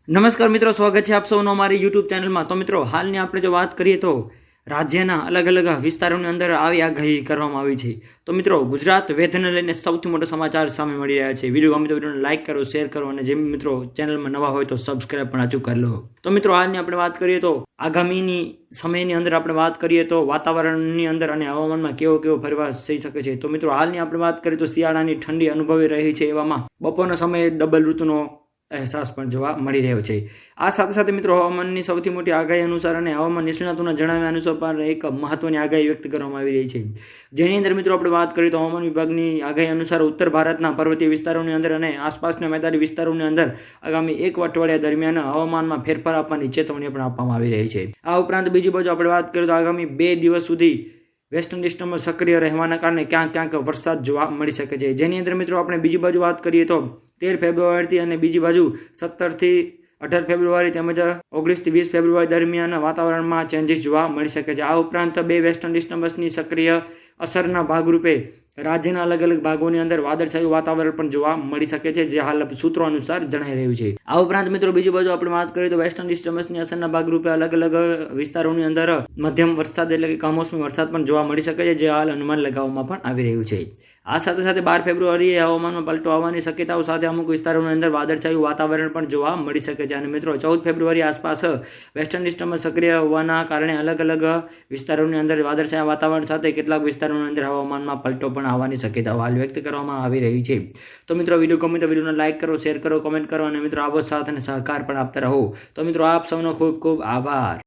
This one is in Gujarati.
નમસ્કાર મિત્રો, સ્વાગત છે આપ સૌનો અમારી યુટ્યુબ ચેનલમાં। તો મિત્રો, હાલની આપણે જો વાત કરીએ તો રાજ્યના અલગ અલગ વિસ્તારોની અંદર આવી આગાહી કરવામાં આવી છે। તો મિત્રો, ગુજરાત વેધરને લઈને સૌથી મોટો સમાચાર સામે મળી રહ્યા છે। વિડીયો ગમે તો વિડીયોને લાઇક કરો, શેર કરો અને જે મિત્રો ચેનલમાં નવા હોય તો સબસ્ક્રાઇબ પણ અચૂક કરી લો। તો મિત્રો, હાલની આપણે વાત કરીએ તો આગામીની સમયની અંદર આપણે વાત કરીએ તો વાતાવરણની અંદર અને હવામાનમાં કેવો ફેરફાર થઈ શકે છે। તો મિત્રો, હાલની આપણે વાત કરીએ તો શિયાળાની ઠંડી અનુભવી રહી છે, એવામાં બપોરના સમયે ડબલ ઋતુનો અહેસાસ પણ જોવા મળી રહ્યો છે। આ સાથે સાથે મિત્રો, હવામાનની સૌથી મોટી આગાહી અનુસાર અને હવામાન નિષ્ણાતોના જણાવ્યા અનુસાર પણ એક મહત્વની આગાહી વ્યક્ત કરવામાં આવી રહી છે, જેની અંદર મિત્રો આપણે વાત કરીએ તો હવામાન વિભાગની આગાહી અનુસાર ઉત્તર ભારતના પર્વતીય વિસ્તારોની અંદર અને આસપાસના મેદાની વિસ્તારોની અંદર આગામી એક અઠવાડિયા દરમિયાન હવામાનમાં ફેરફાર આપવાની ચેતવણી પણ આપવામાં આવી રહી છે। આ ઉપરાંત બીજી બાજુ આપણે વાત કરીએ તો આગામી 2 દિવસ સુધી વેસ્ટર્ન ડિસ્ટર્બન્સ સક્રિય રહેવાના કારણે ક્યાંક વરસાદ જોવા મળી શકે છે, જેની અંદર મિત્રો આપણે બીજી બાજુ વાત કરીએ તો 13 ફેબ્રુઆરીથી અને બીજી બાજુ 17 થી 18 ફેબ્રુઆરી તેમજ 19 થી 20 ફેબ્રુઆરી દરમિયાન વાતાવરણમાં ચેન્જીસ જોવા મળી શકે છે। આ ઉપરાંત 2 વેસ્ટર્ન ડિસ્ટર્બન્સની સક્રિય અસરના ભાગરૂપે રાજ્યના અલગ અલગ ભાગોની અંદર વાદળછાયું વાતાવરણ પણ જોવા મળી શકે છે, જે હાલ સૂત્રો અનુસાર જણાઈ રહ્યું છે। આ ઉપરાંત મિત્રો બીજી બાજુ આપણે વાત કરીએ તો વેસ્ટર્ન ડિસ્ટર્બન્સની અસરના ભાગરૂપે અલગ અલગ વિસ્તારોની અંદર મધ્યમ વરસાદ એટલે કે કમોસમી વરસાદ પણ જોવા મળી શકે છે, જે હાલ અનુમાન લગાવવામાં પણ આવી રહ્યું છે। આ સાથે સાથે 12 ફેબ્રુઆરીએ હવામાનમાં પલટો આવવાની શક્યતાઓ સાથે અમુક વિસ્તારોની અંદર વાદળછાયું વાતાવરણ પણ જોવા મળી શકે છે। અને મિત્રો 14 ફેબ્રુઆરી આસપાસ વેસ્ટર્ન ડિસ્ટર્બન્સ સક્રિય હોવાના કારણે અલગ અલગ વિસ્તારોની અંદર વાદળછાયા વાતાવરણ સાથે કેટલાક વિસ્તારોની અંદર હવામાનમાં પલટો પણ આવવાની શક્યતાઓ હાલ વ્યક્ત કરવામાં આવી રહી છે। તો મિત્રો, વિડીયો ગમે તો વિડીયોને લાઇક કરો, શેર કરો, કોમેન્ટ કરો અને મિત્રો આવો સાથ અને સહકાર પણ આપતા રહો। તો મિત્રો, આપ સૌનો ખૂબ ખૂબ આભાર।